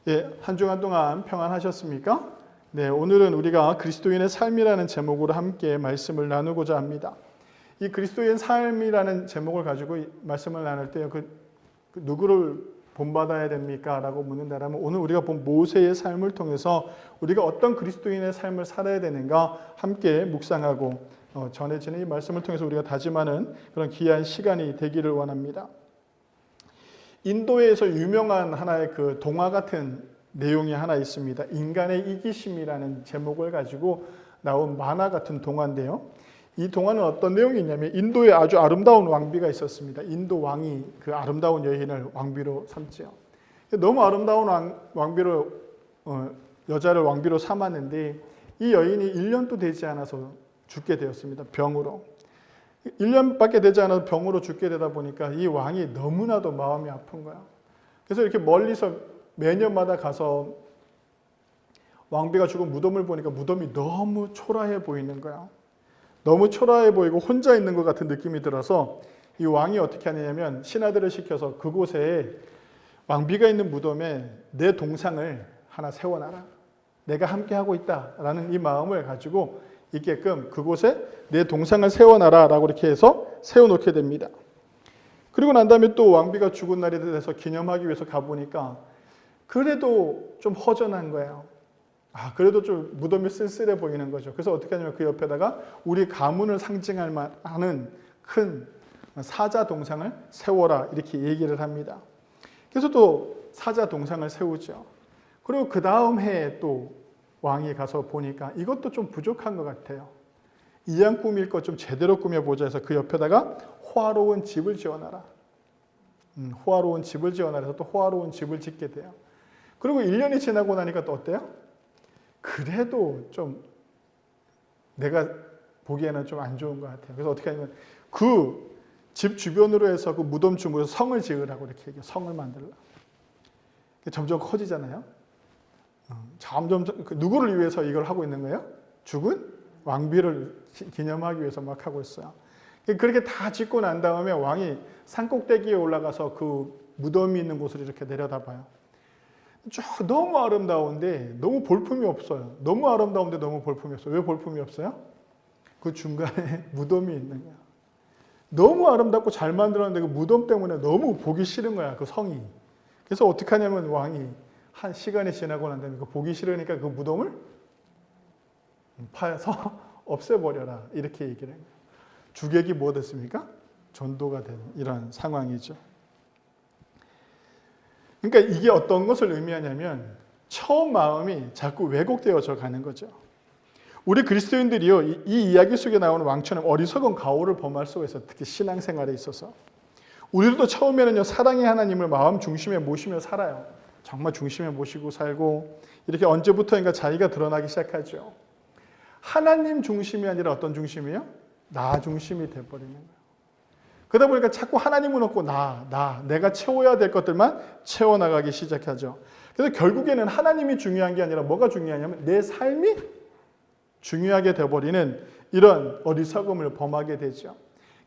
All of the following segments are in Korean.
예, 한 주간 동안 평안하셨습니까? 네, 오늘은 우리가 그리스도인의 삶이라는 제목으로 함께 말씀을 나누고자 합니다. 이 그리스도인 삶이라는 제목을 가지고 말씀을 나눌 때 누구를 본받아야 됩니까? 라고 묻는다면 오늘 우리가 본 모세의 삶을 통해서 우리가 어떤 그리스도인의 삶을 살아야 되는가 함께 묵상하고 전해지는 이 말씀을 통해서 우리가 다짐하는 그런 귀한 시간이 되기를 원합니다. 인도에서 유명한 하나의 그 동화 같은 내용이 하나 있습니다. 인간의 이기심이라는 제목을 가지고 나온 만화 같은 동화인데요. 이 동화는 어떤 내용이 있냐면 인도에 아주 아름다운 왕비가 있었습니다. 인도 왕이 그 아름다운 여인을 왕비로 삼지요. 너무 아름다운 여자를 왕비로 삼았는데 이 여인이 1년도 되지 않아서 죽게 되었습니다. 병으로. 1년밖에 되지 않아서 병으로 죽게 되다 보니까 이 왕이 너무나도 마음이 아픈 거야. 그래서 이렇게 멀리서 매년마다 가서 왕비가 죽은 무덤을 보니까 무덤이 너무 초라해 보이는 거야. 너무 초라해 보이고 혼자 있는 것 같은 느낌이 들어서 이 왕이 어떻게 하냐면 신하들을 시켜서 그곳에 왕비가 있는 무덤에 내 동상을 하나 세워놔라. 내가 함께하고 있다라는 이 마음을 가지고 있게끔 그곳에 내 동상을 세워놔라 라고 이렇게 해서 세워놓게 됩니다. 그리고 난 다음에 또 왕비가 죽은 날이 돼서 기념하기 위해서 가보니까 그래도 좀 허전한 거예요. 그래도 좀 무덤이 쓸쓸해 보이는 거죠. 그래서 어떻게 하냐면 그 옆에다가 우리 가문을 상징할 만한 큰 사자 동상을 세워라 이렇게 얘기를 합니다. 그래서 또 사자 동상을 세우죠. 그리고 그 다음 해에 또 왕이 가서 보니까 이것도 좀 부족한 것 같아요. 이왕 꾸밀 것 좀 제대로 꾸며보자 해서 그 옆에다가 호화로운 집을 지어놔라. 호화로운 집을 지어놔라 해서 또 호화로운 집을 짓게 돼요. 그리고 1년이 지나고 나니까 또 어때요? 그래도 좀 내가 보기에는 좀 안 좋은 것 같아요. 그래서 어떻게 하냐면 그 집 주변으로 해서 그 무덤 주변으로 성을 지으라고 이렇게 얘기해요. 성을 만들라. 점점 커지잖아요. 점점 누구를 위해서 이걸 하고 있는 거예요? 죽은 왕비를 기념하기 위해서 막 하고 있어요. 그렇게 다 짓고 난 다음에 왕이 산꼭대기에 올라가서 그 무덤이 있는 곳을 이렇게 내려다봐요. 너무 아름다운데 너무 볼품이 없어요. 너무 아름다운데 너무 볼품이 없어요. 왜 볼품이 없어요? 그 중간에 무덤이 있는 거야. 너무 아름답고 잘 만들었는데 그 무덤 때문에 너무 보기 싫은 거야. 그 성이. 그래서 어떻게 하냐면 왕이 한 시간이 지나고 난 다음에 보기 싫으니까 그 무덤을 파서 없애버려라. 이렇게 얘기를 해요. 주객이 뭐 됐습니까? 전도가 된 이런 상황이죠. 그러니까 이게 어떤 것을 의미하냐면 처음 마음이 자꾸 왜곡되어져 가는 거죠. 우리 그리스도인들이요, 이 이야기 속에 나오는 왕처럼 어리석은 가오를 범할 수가 있어요. 특히 신앙생활에 있어서. 우리도 처음에는요, 사랑의 하나님을 마음 중심에 모시며 살아요. 정말 중심에 모시고 살고 이렇게 언제부터인가 자기가 드러나기 시작하죠. 하나님 중심이 아니라 어떤 중심이에요? 나 중심이 돼버리는 거예요. 그러다 보니까 자꾸 하나님은 없고 내가 채워야 될 것들만 채워나가기 시작하죠. 그래서 결국에는 하나님이 중요한 게 아니라 뭐가 중요하냐면 내 삶이 중요하게 돼버리는 이런 어리석음을 범하게 되죠.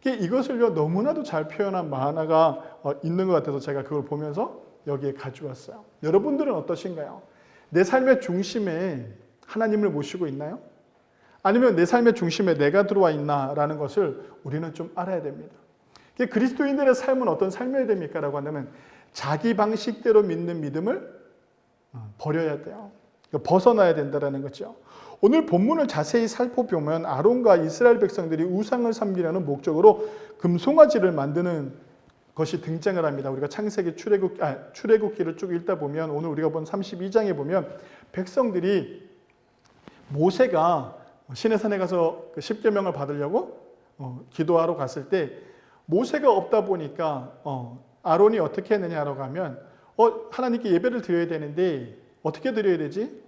이것을요 너무나도 잘 표현한 만화가 있는 것 같아서 제가 그걸 보면서 여기에 가져왔어요. 여러분들은 어떠신가요? 내 삶의 중심에 하나님을 모시고 있나요? 아니면 내 삶의 중심에 내가 들어와 있나라는 것을 우리는 좀 알아야 됩니다. 그리스도인들의 삶은 어떤 삶이어야 됩니까? 라고 한다면 자기 방식대로 믿는 믿음을 버려야 돼요. 벗어나야 된다는 거죠. 오늘 본문을 자세히 살펴보면 아론과 이스라엘 백성들이 우상을 섬기려는 목적으로 금송아지를 만드는 것이 등장을 합니다. 우리가 창세기 출애굽기를 쭉 읽다 보면 오늘 우리가 본 32장에 보면 백성들이 모세가 시내산에 가서 그 십계명을 받으려고 기도하러 갔을 때 모세가 없다 보니까 아론이 어떻게 했느냐라고 하면 하나님께 예배를 드려야 되는데 어떻게 드려야 되지?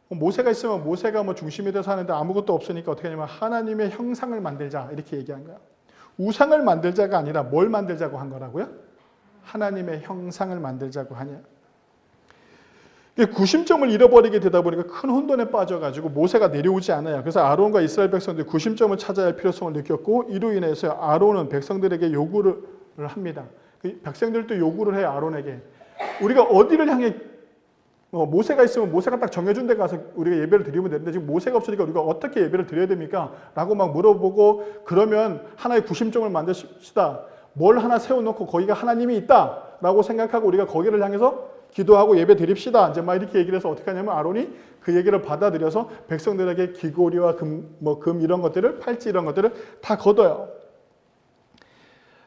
모세가 있으면 모세가 중심이 돼서 하는데 아무것도 없으니까 어떻게 하냐면 하나님의 형상을 만들자 이렇게 얘기한 거야. 우상을 만들자가 아니라 뭘 만들자고 한 거라고요? 하나님의 형상을 만들자고 하냐. 구심점을 잃어버리게 되다 보니까 큰 혼돈에 빠져가지고 모세가 내려오지 않아요. 그래서 아론과 이스라엘 백성들이 구심점을 찾아야 할 필요성을 느꼈고 이로 인해서 아론은 백성들에게 요구를 합니다. 백성들도 요구를 해요. 아론에게. 우리가 어디를 향해 모세가 있으면 모세가 딱 정해준 데 가서 우리가 예배를 드리면 되는데 지금 모세가 없으니까 우리가 어떻게 예배를 드려야 됩니까? 라고 막 물어보고 그러면 하나의 구심점을 만드시다. 뭘 하나 세워놓고 거기가 하나님이 있다 라고 생각하고 우리가 거기를 향해서 기도하고 예배 드립시다. 이제 막 이렇게 얘기를 해서 어떻게 하냐면 아론이 그 얘기를 받아들여서 백성들에게 귀고리와 금 이런 것들을 팔찌 이런 것들을 다 걷어요.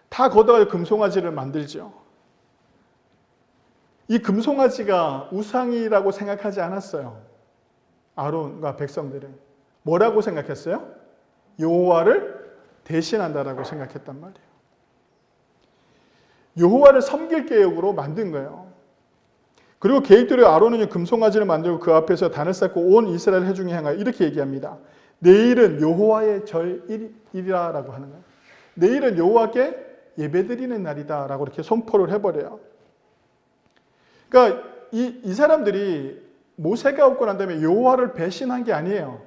다 걷어가지고 금송아지를 만들죠. 이 금송아지가 우상이라고 생각하지 않았어요. 아론과 백성들은. 뭐라고 생각했어요? 여호와를 대신한다라고 생각했단 말이에요. 여호와를 섬길 계획으로 만든 거예요. 그리고 계획대로 아론은 금송아지를 만들고 그 앞에서 단을 쌓고 온 이스라엘 회중에 향하여 이렇게 얘기합니다. 내일은 여호와의 절일이라고 하는 거예요. 내일은 여호와께 예배드리는 날이다 라고 이렇게 선포를 해버려요. 그러니까 이 사람들이 모세가 없고 난 다음에 여호와를 배신한 게 아니에요.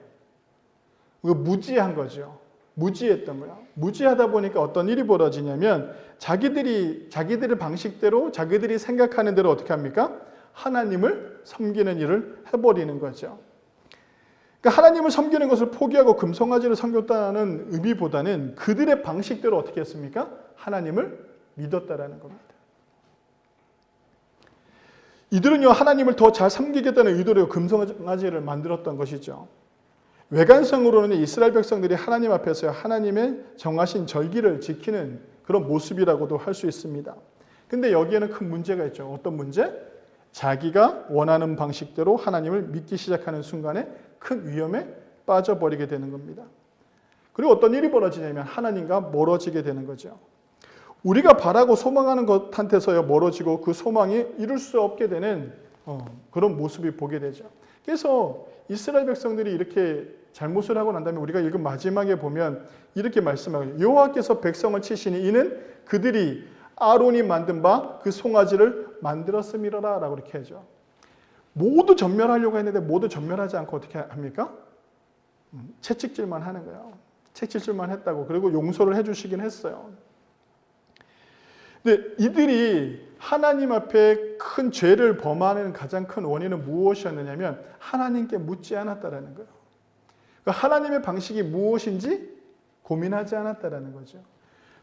무지한 거죠. 무지했던 거예요. 무지하다 보니까 어떤 일이 벌어지냐면 자기들의 방식대로 자기들이 생각하는 대로 어떻게 합니까? 하나님을 섬기는 일을 해버리는 거죠. 그러니까 하나님을 섬기는 것을 포기하고 금송아지를 섬겼다는 의미보다는 그들의 방식대로 어떻게 했습니까? 하나님을 믿었다라는 겁니다. 이들은요 하나님을 더 잘 섬기겠다는 의도로 금송아지를 만들었던 것이죠. 외관성으로는 이스라엘 백성들이 하나님 앞에서 하나님의 정하신 절기를 지키는 그런 모습이라고도 할 수 있습니다. 근데 여기에는 큰 문제가 있죠. 어떤 문제? 자기가 원하는 방식대로 하나님을 믿기 시작하는 순간에 큰 위험에 빠져버리게 되는 겁니다. 그리고 어떤 일이 벌어지냐면 하나님과 멀어지게 되는 거죠. 우리가 바라고 소망하는 것한테서야 멀어지고 그 소망이 이룰 수 없게 되는 그런 모습이 보게 되죠. 그래서 이스라엘 백성들이 이렇게 잘못을 하고 난 다음에 우리가 읽은 마지막에 보면 이렇게 말씀하고요. 여호와께서 백성을 치시니 이는 그들이 아론이 만든 바 그 송아지를 만들었음이로라 라고 이렇게 하죠. 모두 전멸하려고 했는데 모두 전멸하지 않고 어떻게 합니까? 채찍질만 하는 거예요. 채찍질만 했다고. 그리고 용서를 해주시긴 했어요. 근데 이들이 하나님 앞에 큰 죄를 범하는 가장 큰 원인은 무엇이었느냐면 하나님께 묻지 않았다라는 거예요. 그러니까 하나님의 방식이 무엇인지 고민하지 않았다라는 거죠.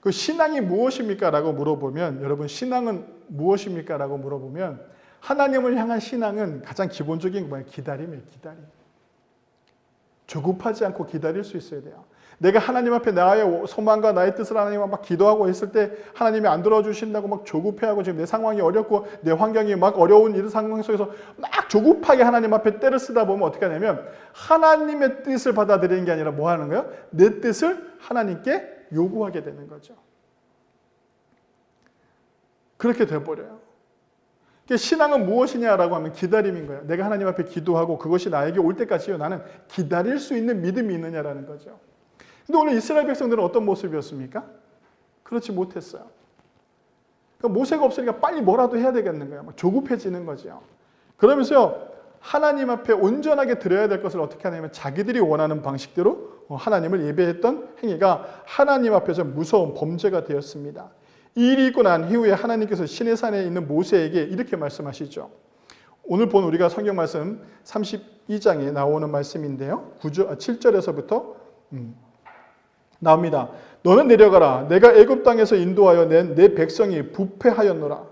그 신앙이 무엇입니까? 라고 물어보면 여러분 신앙은 무엇입니까? 라고 물어보면 하나님을 향한 신앙은 가장 기본적인 거예요. 기다림이에요. 기다림. 조급하지 않고 기다릴 수 있어야 돼요. 내가 하나님 앞에 나의 소망과 나의 뜻을 하나님 앞에 막 기도하고 있을 때 하나님이 안 들어주신다고 막 조급해하고 지금 내 상황이 어렵고 내 환경이 막 어려운 이런 상황 속에서 막 조급하게 하나님 앞에 때를 쓰다 보면 어떻게 하냐면 하나님의 뜻을 받아들이는 게 아니라 뭐 하는 거예요? 내 뜻을 하나님께 요구하게 되는 거죠. 그렇게 돼버려요. 신앙은 무엇이냐라고 하면 기다림인 거예요. 내가 하나님 앞에 기도하고 그것이 나에게 올 때까지요. 나는 기다릴 수 있는 믿음이 있느냐라는 거죠. 근데 오늘 이스라엘 백성들은 어떤 모습이었습니까? 그렇지 못했어요. 그러니까 모세가 없으니까 빨리 뭐라도 해야 되겠는 거예요. 조급해지는 거죠. 그러면서 하나님 앞에 온전하게 드려야 될 것을 어떻게 하냐면 자기들이 원하는 방식대로 하나님을 예배했던 행위가 하나님 앞에서 무서운 범죄가 되었습니다. 이 일이 있고 난 이후에 하나님께서 시내산에 있는 모세에게 이렇게 말씀하시죠. 오늘 본 우리가 성경 말씀 32장에 나오는 말씀인데요. 7절에서부터 나옵니다. 너는 내려가라. 내가 애굽 땅에서 인도하여 낸 내 백성이 부패하였노라.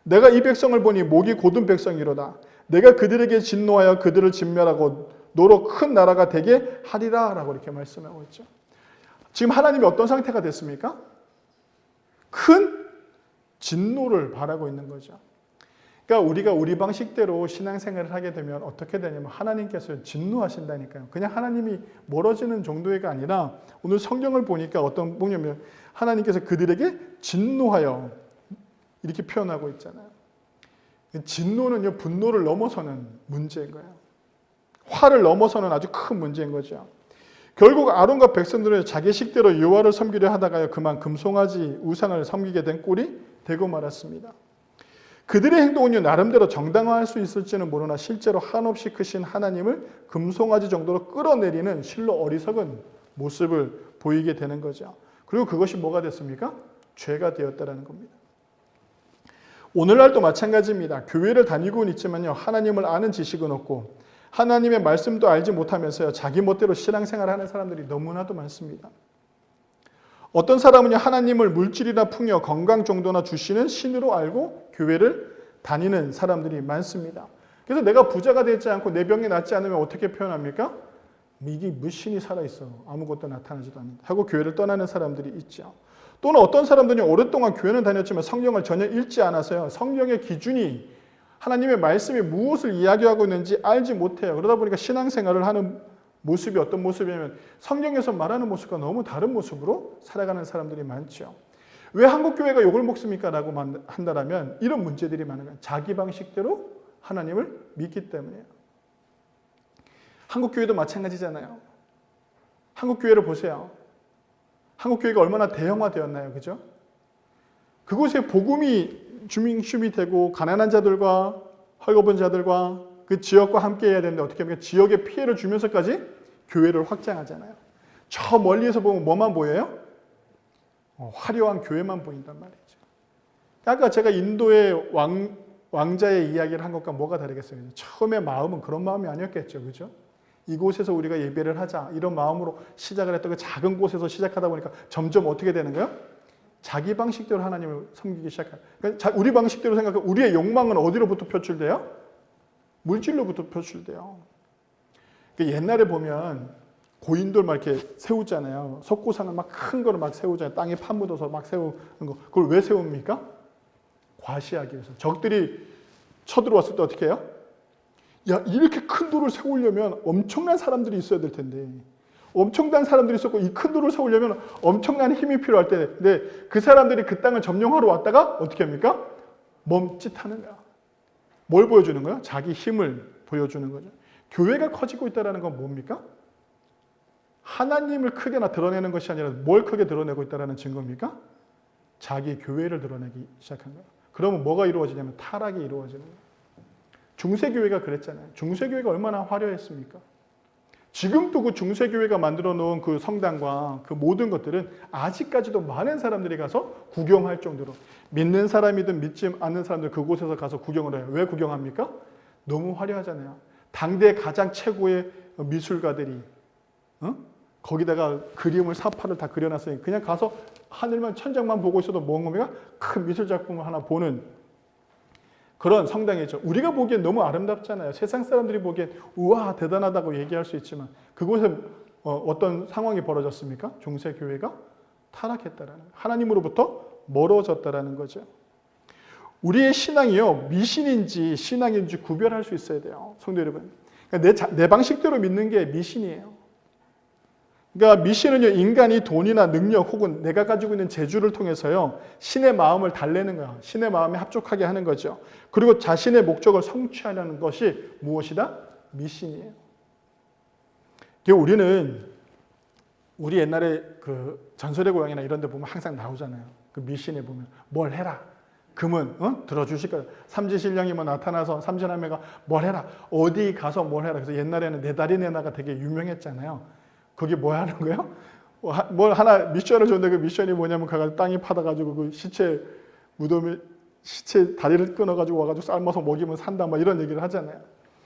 내가 이 백성을 보니 목이 곧은 백성이로다. 내가 그들에게 진노하여 그들을 진멸하고 너로 큰 나라가 되게 하리라 라고 이렇게 말씀하고 있죠. 지금 하나님이 어떤 상태가 됐습니까? 큰 진노를 바라고 있는 거죠. 그러니까 우리가 우리 방식대로 신앙생활을 하게 되면 어떻게 되냐면 하나님께서 진노하신다니까요. 그냥 하나님이 멀어지는 정도가 아니라 오늘 성경을 보니까 어떤 보냐면 하나님께서 그들에게 진노하여 이렇게 표현하고 있잖아요. 진노는요 분노를 넘어서는 문제인 거예요. 화를 넘어서는 아주 큰 문제인 거죠. 결국 아론과 백성들은 자기 식대로 여호와를 섬기려 하다가요 그만 금송아지 우상을 섬기게 된 꼴이 되고 말았습니다. 그들의 행동은요 나름대로 정당화할 수 있을지는 모르나 실제로 한없이 크신 하나님을 금송아지 정도로 끌어내리는 실로 어리석은 모습을 보이게 되는 거죠. 그리고 그것이 뭐가 됐습니까? 죄가 되었다라는 겁니다. 오늘날도 마찬가지입니다. 교회를 다니고는 있지만요. 하나님을 아는 지식은 없고 하나님의 말씀도 알지 못하면서요. 자기 멋대로 신앙생활을 하는 사람들이 너무나도 많습니다. 어떤 사람은요. 하나님을 물질이나 풍요, 건강 정도나 주시는 신으로 알고 교회를 다니는 사람들이 많습니다. 그래서 내가 부자가 되지 않고 내 병이 낫지 않으면 어떻게 표현합니까? 이게 무신이 살아있어. 아무것도 나타나지도 않는다. 하고 교회를 떠나는 사람들이 있죠. 또는 어떤 사람들은 오랫동안 교회는 다녔지만 성경을 전혀 읽지 않아서요. 성경의 기준이 하나님의 말씀이 무엇을 이야기하고 있는지 알지 못해요. 그러다 보니까 신앙생활을 하는 모습이 어떤 모습이냐면 성경에서 말하는 모습과 너무 다른 모습으로 살아가는 사람들이 많죠. 왜 한국교회가 욕을 먹습니까? 라고 한다면 이런 문제들이 많은 거예요. 자기 방식대로 하나님을 믿기 때문이에요. 한국교회도 마찬가지잖아요. 한국교회를 보세요. 한국교회가 얼마나 대형화되었나요? 그죠? 그곳에 복음이 주민심이 되고 가난한 자들과 헐거분 자들과 그 지역과 함께 해야 되는데 어떻게 하면 지역에 피해를 주면서까지 교회를 확장하잖아요. 저 멀리에서 보면 뭐만 보여요? 화려한 교회만 보인단 말이죠. 아까 제가 인도의 왕자의 이야기를 한 것과 뭐가 다르겠어요? 처음에 마음은 그런 마음이 아니었겠죠. 그죠? 이곳에서 우리가 예배를 하자 이런 마음으로 시작을 했던 그 작은 곳에서 시작하다 보니까 점점 어떻게 되는 거예요? 자기 방식대로 하나님을 섬기기 시작해요. 그러니까 우리 방식대로 생각하면 우리의 욕망은 어디로부터 표출돼요? 물질로부터 표출돼요. 그러니까 옛날에 보면 고인돌 막 이렇게 세우잖아요. 석고상을 막 큰 거를 막 세우잖아요. 땅에 파묻어서 막 세우는 거. 그걸 왜 세웁니까? 과시하기 위해서. 적들이 쳐들어왔을 때 어떻게 해요? 야, 이렇게 큰 돌을 세우려면 엄청난 사람들이 있어야 될 텐데 엄청난 사람들이 있었고 이 큰 돌을 세우려면 엄청난 힘이 필요할 텐데 그 사람들이 그 땅을 점령하러 왔다가 어떻게 합니까? 멈칫하는 거야. 뭘 보여주는 거야? 자기 힘을 보여주는 거죠. 교회가 커지고 있다는 건 뭡니까? 하나님을 크게 드러내는 것이 아니라 뭘 크게 드러내고 있다는 증거입니까? 자기 교회를 드러내기 시작한 거야. 그러면 뭐가 이루어지냐면 타락이 이루어지는 거야. 중세교회가 그랬잖아요. 중세교회가 얼마나 화려했습니까? 지금도 그 중세교회가 만들어 놓은 그 성당과 그 모든 것들은 아직까지도 많은 사람들이 가서 구경할 정도로 믿는 사람이든 믿지 않는 사람들 그곳에서 가서 구경을 해요. 왜 구경합니까? 너무 화려하잖아요. 당대 가장 최고의 미술가들이 거기다가 그림을 사파를 다 그려놨으니 그냥 가서 하늘만 천장만 보고 있어도 뭔가 큰 미술 작품을 하나 보는 그런 성당이죠. 우리가 보기엔 너무 아름답잖아요. 세상 사람들이 보기엔 우와 대단하다고 얘기할 수 있지만 그곳에 어떤 상황이 벌어졌습니까? 중세교회가 타락했다라는 하나님으로부터 멀어졌다라는 거죠. 우리의 신앙이요 미신인지 신앙인지 구별할 수 있어야 돼요. 성도 여러분. 그러니까 내 방식대로 믿는 게 미신이에요. 그러니까 미신은요 인간이 돈이나 능력 혹은 내가 가지고 있는 재주를 통해서요 신의 마음을 달래는 거야. 신의 마음에 합족하게 하는 거죠. 그리고 자신의 목적을 성취하려는 것이 무엇이다? 미신이에요. 우리는 우리 옛날에 그 전설의 고향이나 이런 데 보면 항상 나오잖아요. 그 미신에 보면 뭘 해라. 금은 들어주실 거야. 삼지신령이 뭐 나타나서 삼지남매가 뭘 해라. 어디 가서 뭘 해라. 그래서 옛날에는 내 다리 내놔가 되게 유명했잖아요. 그게 뭐 하는 거예요? 뭘 하나 미션을 줬는데 그 미션이 뭐냐면 가가지고 땅이 파다가지고 그 시체 무덤에 시체 다리를 끊어가지고 와가지고 삶아서 먹이면 산다 막 이런 얘기를 하잖아요.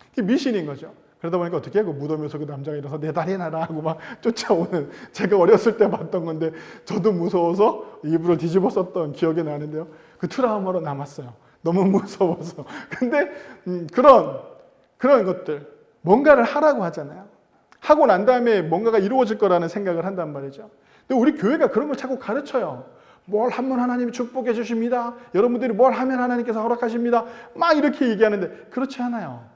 그게 미신인 거죠. 그러다 보니까 어떻게 해? 그 무덤에서 그 남자가 일어나서 내 다리 나라 하고 막 쫓아오는 제가 어렸을 때 봤던 건데 저도 무서워서 이불을 뒤집어 썼던 기억이 나는데요. 그 트라우마로 남았어요. 너무 무서워서. 근데 그런 것들 뭔가를 하라고 하잖아요. 하고 난 다음에 뭔가가 이루어질 거라는 생각을 한단 말이죠. 근데 우리 교회가 그런 걸 자꾸 가르쳐요. 뭘 하면 하나님이 축복해 주십니다. 여러분들이 뭘 하면 하나님께서 허락하십니다. 막 이렇게 얘기하는데 그렇지 않아요.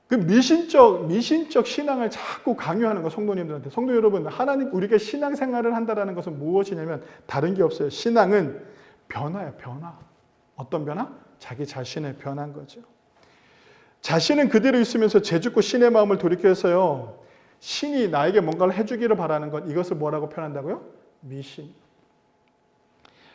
그 미신적 신앙을 자꾸 강요하는 거 성도님들한테. 성도 여러분, 하나님 우리가 신앙생활을 한다는 것은 무엇이냐면 다른 게 없어요. 신앙은 변화예요. 변화. 어떤 변화? 자기 자신의 변화인 거죠. 자신은 그대로 있으면서 죄짓고 신의 마음을 돌이켜서요. 신이 나에게 뭔가를 해주기를 바라는 것. 이것을 뭐라고 표현한다고요? 미신.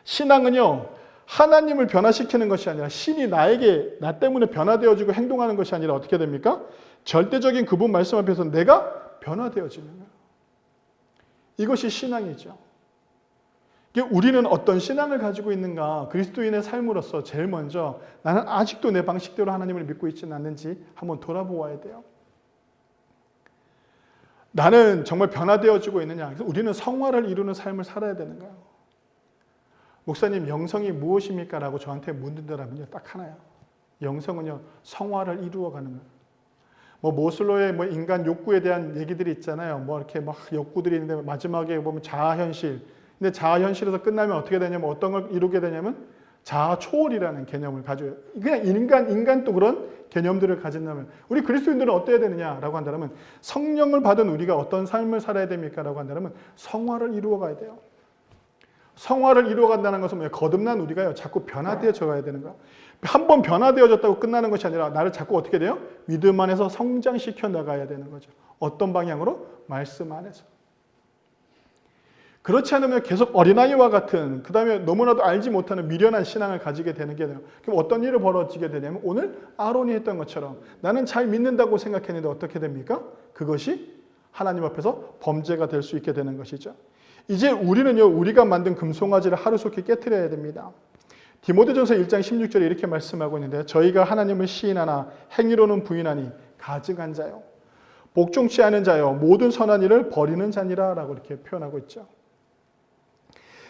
신앙은요. 하나님을 변화시키는 것이 아니라 신이 나 때문에 변화되어지고 행동하는 것이 아니라 어떻게 됩니까? 절대적인 그분 말씀 앞에서 내가 변화되어지는 거예요. 이것이 신앙이죠. 우리는 어떤 신앙을 가지고 있는가, 그리스도인의 삶으로서 제일 먼저 나는 아직도 내 방식대로 하나님을 믿고 있지는 않는지 한번 돌아보아야 돼요. 나는 정말 변화되어지고 있느냐. 그래서 우리는 성화를 이루는 삶을 살아야 되는 거예요. 목사님, 영성이 무엇입니까? 라고 저한테 묻는다면요, 딱 하나요. 영성은요, 성화를 이루어가는 거예요. 모슬로의 인간 욕구에 대한 얘기들이 있잖아요. 이렇게 막 욕구들이 있는데 마지막에 보면 자아현실. 근데 자아현실에서 끝나면 어떻게 되냐면 어떤 걸 이루게 되냐면 자아초월이라는 개념을 가져요. 그냥 인간도 그런 개념들을 가진다면 우리 그리스도인들은 어때야 되느냐라고 한다면 성령을 받은 우리가 어떤 삶을 살아야 됩니까? 라고 한다면 성화를 이루어 가야 돼요. 성화를 이루어 간다는 것은 거듭난 우리가요, 자꾸 변화되어져 가야 되는 거야. 한번 변화되어졌다고 끝나는 것이 아니라 나를 자꾸 어떻게 돼요? 믿음 안에서 성장시켜 나가야 되는 거죠. 어떤 방향으로? 말씀 안에서. 그렇지 않으면 계속 어린아이와 같은, 그 다음에 너무나도 알지 못하는 미련한 신앙을 가지게 되는 게 돼요. 그럼 어떤 일이 벌어지게 되냐면 오늘 아론이 했던 것처럼 나는 잘 믿는다고 생각했는데 어떻게 됩니까? 그것이 하나님 앞에서 범죄가 될 수 있게 되는 것이죠. 이제 우리는요, 우리가 만든 금송아지를 하루속히 깨트려야 됩니다. 디모데전서 1장 16절에 이렇게 말씀하고 있는데 저희가 하나님을 시인하나 행위로는 부인하니 가증한 자요, 복종치 않은 자요, 모든 선한 일을 버리는 자니라 라고 이렇게 표현하고 있죠.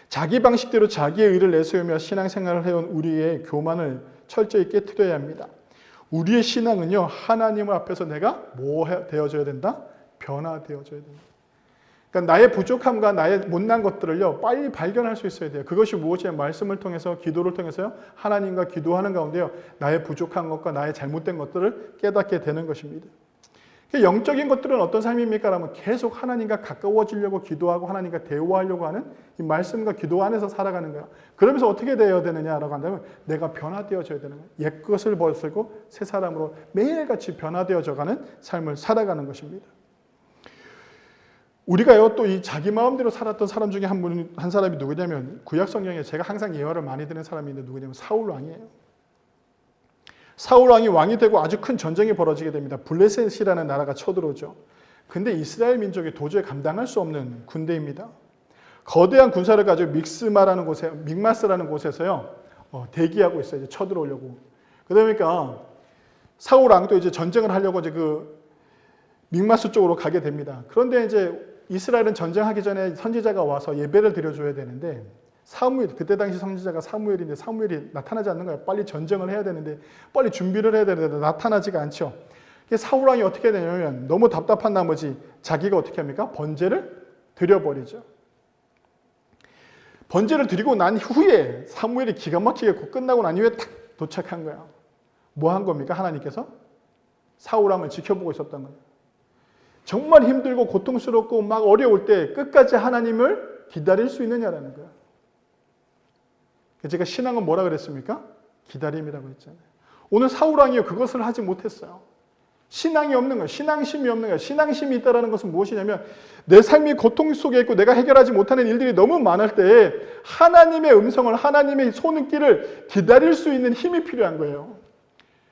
자기 방식대로 자기의 의를 내세우며 신앙생활을 해온 우리의 교만을 철저히 깨트려야 합니다. 우리의 신앙은요, 하나님 앞에서 내가 되어져야 된다? 변화되어져야 된다. 그러니까 나의 부족함과 나의 못난 것들을요, 빨리 발견할 수 있어야 돼요. 그것이 무엇이냐? 말씀을 통해서, 기도를 통해서요, 하나님과 기도하는 가운데요, 나의 부족한 것과 나의 잘못된 것들을 깨닫게 되는 것입니다. 영적인 것들은 어떤 삶입니까? 라면 계속 하나님과 가까워지려고 기도하고 하나님과 대화하려고 하는 이 말씀과 기도 안에서 살아가는 거예요. 그러면서 어떻게 되어야 되느냐라고 한다면 내가 변화되어져야 되는 거예요. 옛 것을 벗고 새 사람으로 매일같이 변화되어져가는 삶을 살아가는 것입니다. 우리가요, 또 이 자기 마음대로 살았던 사람 중에 한 사람이 누구냐면, 구약 성경에 제가 항상 예화를 많이 드는 사람이 있는데 누구냐면 사울 왕이에요. 사울 왕이 되고 아주 큰 전쟁이 벌어지게 됩니다. 블레셋이라는 나라가 쳐들어오죠. 근데 이스라엘 민족이 도저히 감당할 수 없는 군대입니다. 거대한 군사를 가지고 믹마스라는 곳에서요, 대기하고 있어요. 이제 쳐들어오려고. 그러니까 사울 왕도 이제 전쟁을 하려고 이제 그 믹마스 쪽으로 가게 됩니다. 그런데 이제 이스라엘은 전쟁하기 전에 선지자가 와서 예배를 드려줘야 되는데, 그때 당시 선지자가 사무엘인데 사무엘이 나타나지 않는 거예요. 빨리 전쟁을 해야 되는데, 빨리 준비를 해야 되는데 나타나지가 않죠. 사울 왕이 어떻게 되냐면 너무 답답한 나머지 자기가 어떻게 합니까? 번제를 드려버리죠. 번제를 드리고 난 후에 사무엘이 기가 막히게 끝나고 난 이후에 딱 도착한 거야. 뭐 한 겁니까? 하나님께서 사울 왕을 지켜보고 있었던 거예요. 정말 힘들고 고통스럽고 막 어려울 때 끝까지 하나님을 기다릴 수 있느냐라는 거예요. 제가 신앙은 뭐라 그랬습니까? 기다림이라고 했잖아요. 오늘 사울 왕이 그것을 하지 못했어요. 신앙이 없는 거예요. 신앙심이 없는 거예요. 신앙심이 있다는 것은 무엇이냐면 내 삶이 고통 속에 있고 내가 해결하지 못하는 일들이 너무 많을 때 하나님의 음성을, 하나님의 손길을 기다릴 수 있는 힘이 필요한 거예요.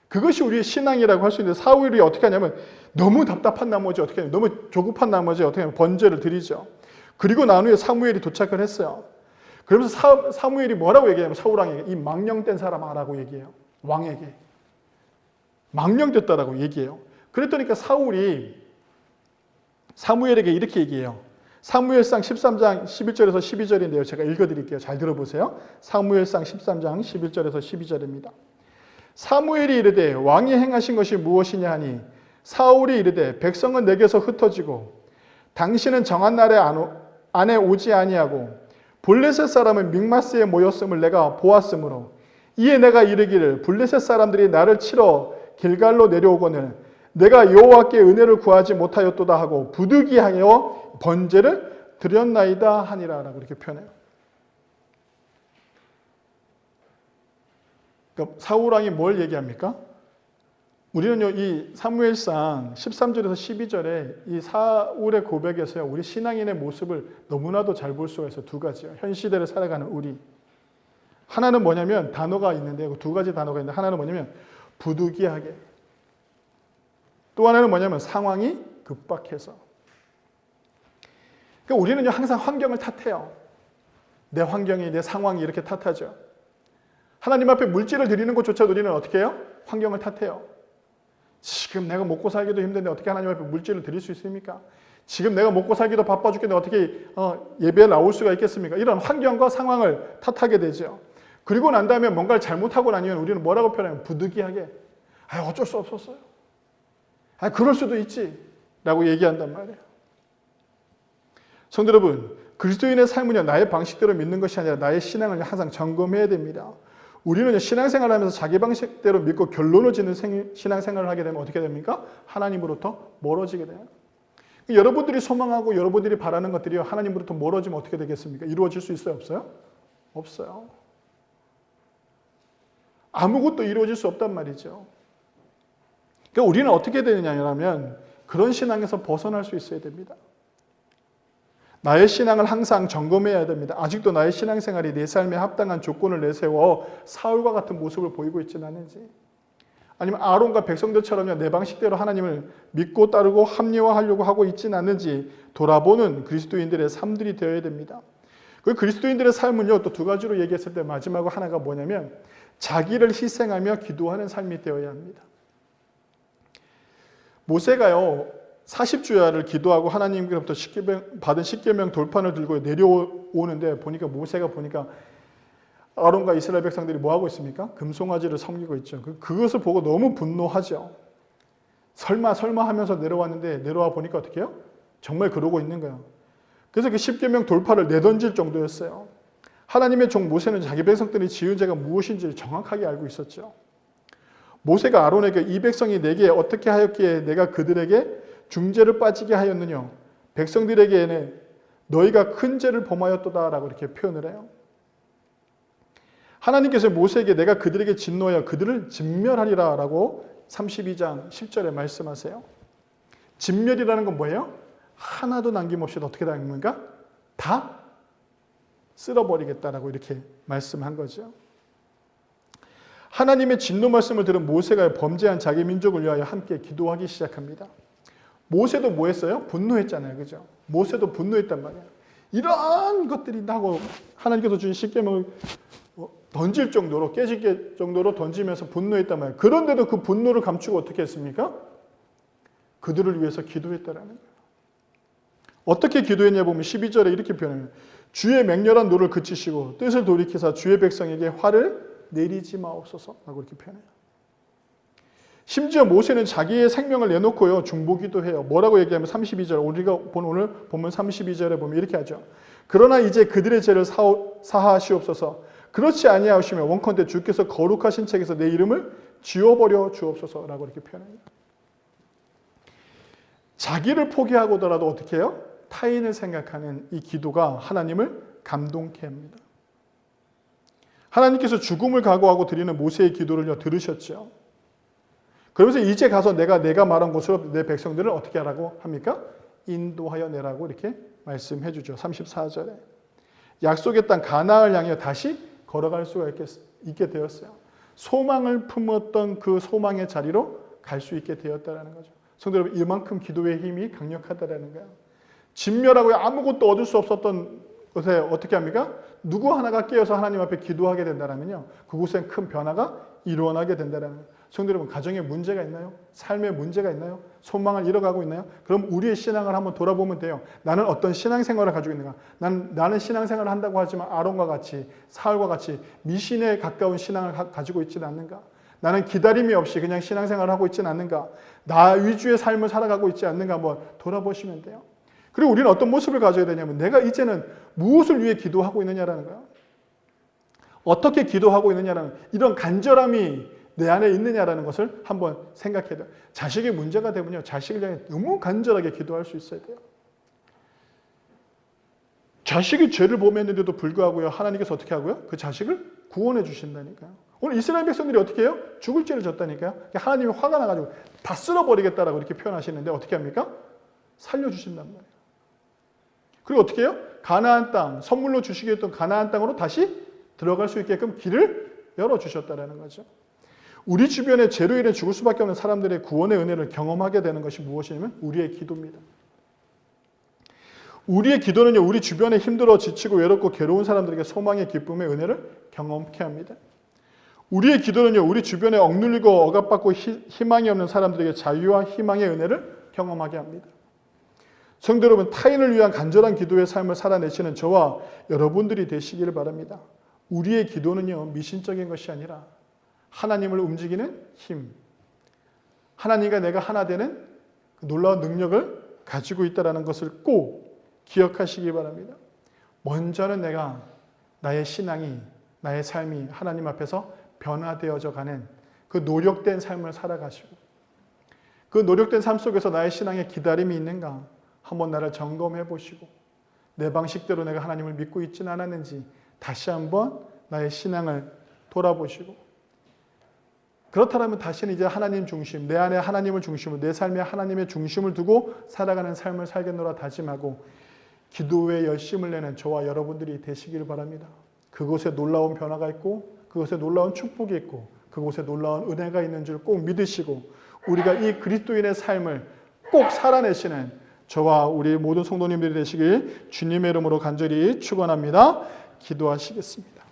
그것이 우리의 신앙이라고 할 수 있는데, 사울이 어떻게 하냐면 너무 답답한 나머지 어떻게 하냐면, 너무 조급한 나머지 어떻게 하냐면 번제를 드리죠. 그리고 난 후에 사무엘이 도착을 했어요. 그러면서 사무엘이 뭐라고 얘기하냐면 사울 왕에게 이 망령된 사람아라고 얘기해요. 왕에게. 망령됐다라고 얘기해요. 그랬더니까 사무엘에게 이렇게 얘기해요. 사무엘상 13장 11절에서 12절인데요. 제가 읽어드릴게요. 잘 들어보세요. 사무엘상 13장 11절에서 12절입니다. 사무엘이 이르되 왕이 행하신 것이 무엇이냐 하니 사울이 이르되 백성은 내게서 흩어지고 당신은 정한 날에 안에 오지 아니하고 블레셋 사람은 믹마스에 모였음을 내가 보았으므로 이에 내가 이르기를 블레셋 사람들이 나를 치러 길갈로 내려오거늘 내가 여호와께 은혜를 구하지 못하였도다 하고 부득이하여 번제를 드렸나이다 하니라 라고 이렇게 표현해요. 그러니까 사울 왕이 뭘 얘기합니까? 우리는요, 이 사무엘상 13절에서 12절에 이 사울의 고백에서요, 우리 신앙인의 모습을 너무나도 잘 볼 수가 있어요. 두 가지요. 현 시대를 살아가는 우리. 하나는 뭐냐면 단어가 있는데, 두 가지 단어가 있는데, 하나는 뭐냐면 부득이하게. 또 하나는 뭐냐면 상황이 급박해서. 그러니까 우리는요, 항상 환경을 탓해요. 내 환경이, 내 상황이 이렇게 탓하죠. 하나님 앞에 물질을 드리는 것조차도 우리는 어떻게 해요? 환경을 탓해요. 지금 내가 먹고 살기도 힘든데 어떻게 하나님 앞에 물질을 드릴 수 있습니까? 지금 내가 먹고 살기도 바빠 죽겠는데 어떻게 예배에 나올 수가 있겠습니까? 이런 환경과 상황을 탓하게 되죠. 그리고 난 다음에 뭔가를 잘못하고 나면 우리는 뭐라고 표현하면 부득이하게 어쩔 수 없었어요. 그럴 수도 있지 라고 얘기한단 말이에요. 성도 여러분, 그리스도인의 삶은요, 나의 방식대로 믿는 것이 아니라 나의 신앙을 항상 점검해야 됩니다. 우리는 신앙생활을 하면서 자기 방식대로 믿고 결론을 짓는 신앙생활을 하게 되면 어떻게 됩니까? 하나님으로부터 멀어지게 돼요. 여러분들이 소망하고 여러분들이 바라는 것들이 하나님으로부터 멀어지면 어떻게 되겠습니까? 이루어질 수 있어요? 없어요? 없어요. 아무것도 이루어질 수 없단 말이죠. 그러니까 우리는 어떻게 되느냐면 그런 신앙에서 벗어날 수 있어야 됩니다. 나의 신앙을 항상 점검해야 됩니다. 아직도 나의 신앙생활이 내 삶에 합당한 조건을 내세워 사울과 같은 모습을 보이고 있지는 않은지, 아니면 아론과 백성들처럼 내 방식대로 하나님을 믿고 따르고 합리화하려고 하고 있지는 않는지 돌아보는 그리스도인들의 삶들이 되어야 됩니다. 그 그리스도인들의 삶은요, 또 두 가지로 얘기했을 때 마지막으로 하나가 뭐냐면 자기를 희생하며 기도하는 삶이 되어야 합니다. 모세가요 40주야를 기도하고 하나님께로부터 받은 십계명 돌판을 들고 내려오는데 보니까 아론과 이스라엘 백성들이 뭐하고 있습니까? 금송아지를 섬기고 있죠. 그것을 보고 너무 분노하죠. 설마 하면서 내려왔는데 내려와 보니까 어떻게 해요? 정말 그러고 있는 거예요. 그래서 그 십계명 돌파를 내던질 정도였어요. 하나님의 종 모세는 자기 백성들이 지은 죄가 무엇인지를 정확하게 알고 있었죠. 모세가 아론에게 이 백성이 내게 어떻게 하였기에 내가 그들에게 중죄를 빠지게 하였느냐, 백성들에게는 너희가 큰 죄를 범하였도다라고 이렇게 표현을 해요. 하나님께서 모세에게 내가 그들에게 진노하여 그들을 진멸하리라 라고 32장 10절에 말씀하세요. 진멸이라는 건 뭐예요? 하나도 남김없이 어떻게 당합니까? 다 쓸어버리겠다라고 이렇게 말씀한 거죠. 하나님의 진노 말씀을 들은 모세가 범죄한 자기 민족을 위하여 함께 기도하기 시작합니다. 모세도 뭐 했어요? 분노했잖아요. 그죠? 모세도 분노했단 말이에요. 이런 것들이 나고 하나님께서 주신 십계명을 던질 정도로, 깨질 정도로 던지면서 분노했단 말이에요. 그런데도 그 분노를 감추고 어떻게 했습니까? 그들을 위해서 기도했다라는 거예요. 어떻게 기도했냐 보면 12절에 이렇게 표현해요. 주의 맹렬한 노를 그치시고 뜻을 돌이키사 주의 백성에게 화를 내리지 마옵소서라고 이렇게 표현해요. 심지어 모세는 자기의 생명을 내놓고요 중보기도 해요. 뭐라고 얘기하면 32절, 우리가 오늘 본문 32절에 보면 이렇게 하죠. 그러나 이제 그들의 죄를 사하시옵소서. 그렇지 아니하시면 원컨대 주께서 거룩하신 책에서 내 이름을 지워버려 주옵소서라고 이렇게 표현합니다. 자기를 포기하고더라도 어떻게 해요? 타인을 생각하는 이 기도가 하나님을 감동케 합니다. 하나님께서 죽음을 각오하고 드리는 모세의 기도를 들으셨죠. 그러면서 이제 가서 내가 말한 곳으로 내 백성들을 어떻게 하라고 합니까? 인도하여 내라고 이렇게 말씀해 주죠. 34절에. 약속의 땅 가나안을 향해 다시 걸어갈 수가 있게 되었어요. 소망을 품었던 그 소망의 자리로 갈 수 있게 되었다는 거죠. 성도 여러분, 이만큼 기도의 힘이 강력하다는 거예요. 진멸하고 아무것도 얻을 수 없었던 곳에 어떻게 합니까? 누구 하나가 깨어서 하나님 앞에 기도하게 된다면요, 그곳엔 큰 변화가 일어나게 된다는 거예요. 성도 여러분, 가정에 문제가 있나요? 삶에 문제가 있나요? 소망을 잃어가고 있나요? 그럼 우리의 신앙을 한번 돌아보면 돼요. 나는 어떤 신앙생활을 가지고 있는가? 나는 신앙생활을 한다고 하지만 아론과 같이, 사울과 같이 미신에 가까운 신앙을 가지고 있지는 않는가? 나는 기다림이 없이 그냥 신앙생활을 하고 있지는 않는가? 나 위주의 삶을 살아가고 있지 않는가? 한번 돌아보시면 돼요. 그리고 우리는 어떤 모습을 가져야 되냐면 내가 이제는 무엇을 위해 기도하고 있느냐라는 거예요. 어떻게 기도하고 있느냐라는 이런 간절함이 내 안에 있느냐라는 것을 한번 생각해야 돼요. 자식이 문제가 되면요, 자식을 향해 너무 간절하게 기도할 수 있어야 돼요. 자식이 죄를 범했는데도 불구하고요, 하나님께서 어떻게 하고요? 그 자식을 구원해 주신다니까요. 오늘 이스라엘 백성들이 어떻게 해요? 죽을 죄를 졌다니까요. 하나님이 화가 나가지고 다 쓸어버리겠다라고 이렇게 표현하시는데 어떻게 합니까? 살려주신단 말이에요. 그리고 어떻게 해요? 가나안 땅, 선물로 주시겠던 가나안 땅으로 다시 들어갈 수 있게끔 길을 열어주셨다는 거죠. 우리 주변에 죄로 인해 죽을 수밖에 없는 사람들의 구원의 은혜를 경험하게 되는 것이 무엇이냐면 우리의 기도입니다. 우리의 기도는요, 우리 주변에 힘들어 지치고 외롭고 괴로운 사람들에게 소망의 기쁨의 은혜를 경험케 합니다. 우리의 기도는요, 우리 주변에 억눌리고 억압받고 희망이 없는 사람들에게 자유와 희망의 은혜를 경험하게 합니다. 성도 여러분, 타인을 위한 간절한 기도의 삶을 살아내시는 저와 여러분들이 되시기를 바랍니다. 우리의 기도는요, 미신적인 것이 아니라 하나님을 움직이는 힘, 하나님과 내가 하나 되는 놀라운 능력을 가지고 있다는 것을 꼭 기억하시기 바랍니다. 먼저는 내가 나의 신앙이, 나의 삶이 하나님 앞에서 변화되어져 가는 그 노력된 삶을 살아가시고, 그 노력된 삶 속에서 나의 신앙에 기다림이 있는가 한번 나를 점검해 보시고, 내 방식대로 내가 하나님을 믿고 있지는 않았는지 다시 한번 나의 신앙을 돌아보시고, 그렇다면 다시는 이제 하나님 중심, 내 안에 하나님을 중심으로, 내 삶에 하나님의 중심을 두고 살아가는 삶을 살겠노라 다짐하고 기도에 열심을 내는 저와 여러분들이 되시기를 바랍니다. 그곳에 놀라운 변화가 있고, 그곳에 놀라운 축복이 있고, 그곳에 놀라운 은혜가 있는 줄 꼭 믿으시고, 우리가 이 그리스도인의 삶을 꼭 살아내시는 저와 우리 모든 성도님들이 되시길 주님의 이름으로 간절히 축원합니다. 기도하시겠습니다.